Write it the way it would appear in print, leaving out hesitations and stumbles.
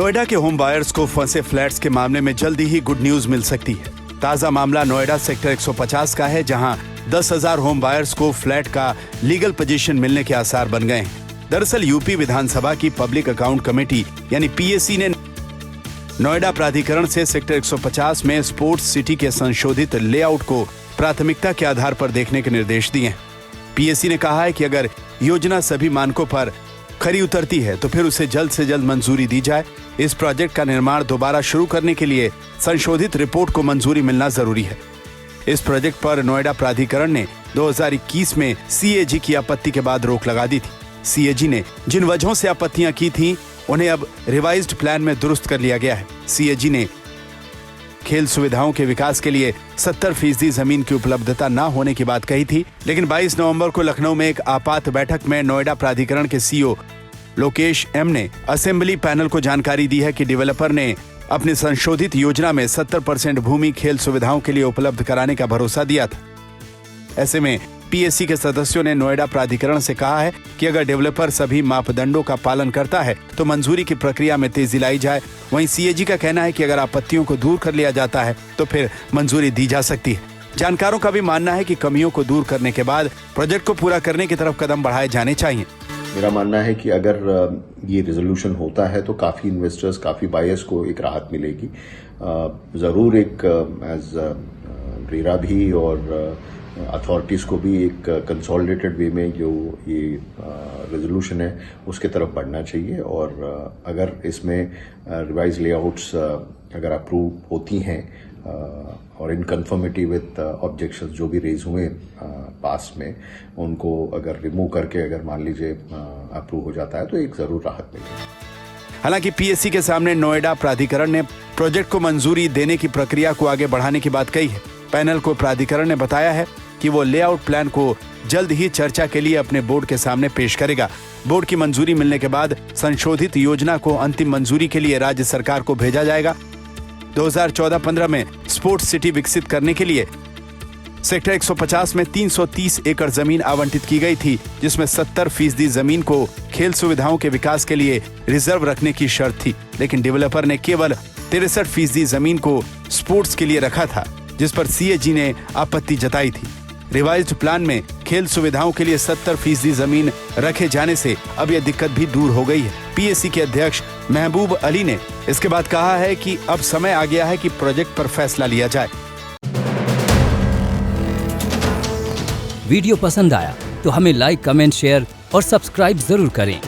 नोएडा के home buyers को फंसे फ्लैट्स के मामले में जल्दी ही गुड न्यूज मिल सकती है। ताजा मामला नोएडा सेक्टर 150 का है, जहां 10,000 होम बायर्स को फ्लैट का लीगल पोजीशन मिलने के आसार बन गए हैं। दरअसल यूपी विधानसभा की पब्लिक अकाउंट कमेटी यानी पीएसी ने नोएडा प्राधिकरण से सेक्टर 150 में स्पोर्ट्स सिटी के संशोधित लेआउट को प्राथमिकता के आधार पर देखने के निर्देश दिए हैं। पीएसी ने कहा है कि अगर योजना सभी मानकों पर खरी उतरती है तो फिर उसे जल्द से जल्द मंजूरी दी जाए। इस प्रोजेक्ट का निर्माण दोबारा शुरू करने के लिए संशोधित रिपोर्ट को मंजूरी मिलना जरूरी है। इस प्रोजेक्ट पर नोएडा प्राधिकरण ने 2021 में सीएजी की आपत्ति के बाद रोक लगा दी थी। सीएजी ने जिन वजहों से आपत्तियां की थीं, उन्हें अब रिवाइज्ड प्लान में दुरुस्त कर लिया गया है। सीएजी ने खेल सुविधाओं के विकास के लिए 70% जमीन की उपलब्धता न होने की बात कही थी, लेकिन 22 नवंबर को लखनऊ में एक आपात बैठक में नोएडा प्राधिकरण के सीईओ लोकेश एम ने असेंबली पैनल को जानकारी दी है कि डेवलपर ने अपनी संशोधित योजना में 70% भूमि खेल सुविधाओं के लिए उपलब्ध कराने का भरोसा दिया था। ऐसे में पीएससी के सदस्यों ने नोएडा प्राधिकरण से कहा है कि अगर डेवलपर सभी मापदंडों का पालन करता है तो मंजूरी की प्रक्रिया में तेजी लाई जाए। वहीं सीएजी का कहना है कि अगर आपत्तियों को दूर कर लिया जाता है तो फिर मंजूरी दी जा सकती है। जानकारों का भी मानना है कि कमियों को दूर करने के बाद प्रोजेक्ट को पूरा करने की तरफ कदम बढ़ाए जाने चाहिए। मेरा मानना है कि अगर ये रिजोल्यूशन होता है तो काफी इन्वेस्टर्स, काफी बायर्स को एक राहत मिलेगी। जरूर एक एज रेरा भी और अथॉरिटीज को भी एक कंसोलिडेटेड वे में जो ये रेजोल्यूशन है उसके तरफ बढ़ना चाहिए। और अगर इसमें रिवाइज लेआउट्स अगर अप्रूव होती हैं और इन कन्फर्मिटी विद ऑब्जेक्शंस जो भी रेज हुए पास में, उनको अगर रिमूव करके अगर मान लीजिए अप्रूव हो जाता है तो एक जरूर राहत मिलेगी। हालांकि पीएससी के सामने नोएडा प्राधिकरण ने प्रोजेक्ट को मंजूरी देने की प्रक्रिया को आगे बढ़ाने की बात कही है। पैनल को प्राधिकरण ने बताया है कि वो लेआउट प्लान को जल्द ही चर्चा के लिए अपने बोर्ड के सामने पेश करेगा। बोर्ड की मंजूरी मिलने के बाद संशोधित योजना को अंतिम मंजूरी के लिए राज्य सरकार को भेजा जाएगा। 2014-15 में स्पोर्ट्स सिटी विकसित करने के लिए सेक्टर 150 में 330 एकड़ जमीन आवंटित की गई थी, जिसमें 70% जमीन को खेल सुविधाओं के विकास के लिए रिजर्व रखने की शर्त थी। लेकिन डेवलपर ने केवल 63% जमीन को स्पोर्ट्स के लिए रखा था, जिस पर सीएजी ने आपत्ति जताई थी। रिवाइज्ड प्लान में खेल सुविधाओं के लिए 70% जमीन रखे जाने से अब यह दिक्कत भी दूर हो गई है। पीएससी के अध्यक्ष महबूब अली ने इसके बाद कहा है कि अब समय आ गया है कि प्रोजेक्ट पर फैसला लिया जाए। वीडियो पसंद आया तो हमें लाइक, कमेंट, शेयर और सब्सक्राइब जरूर करें।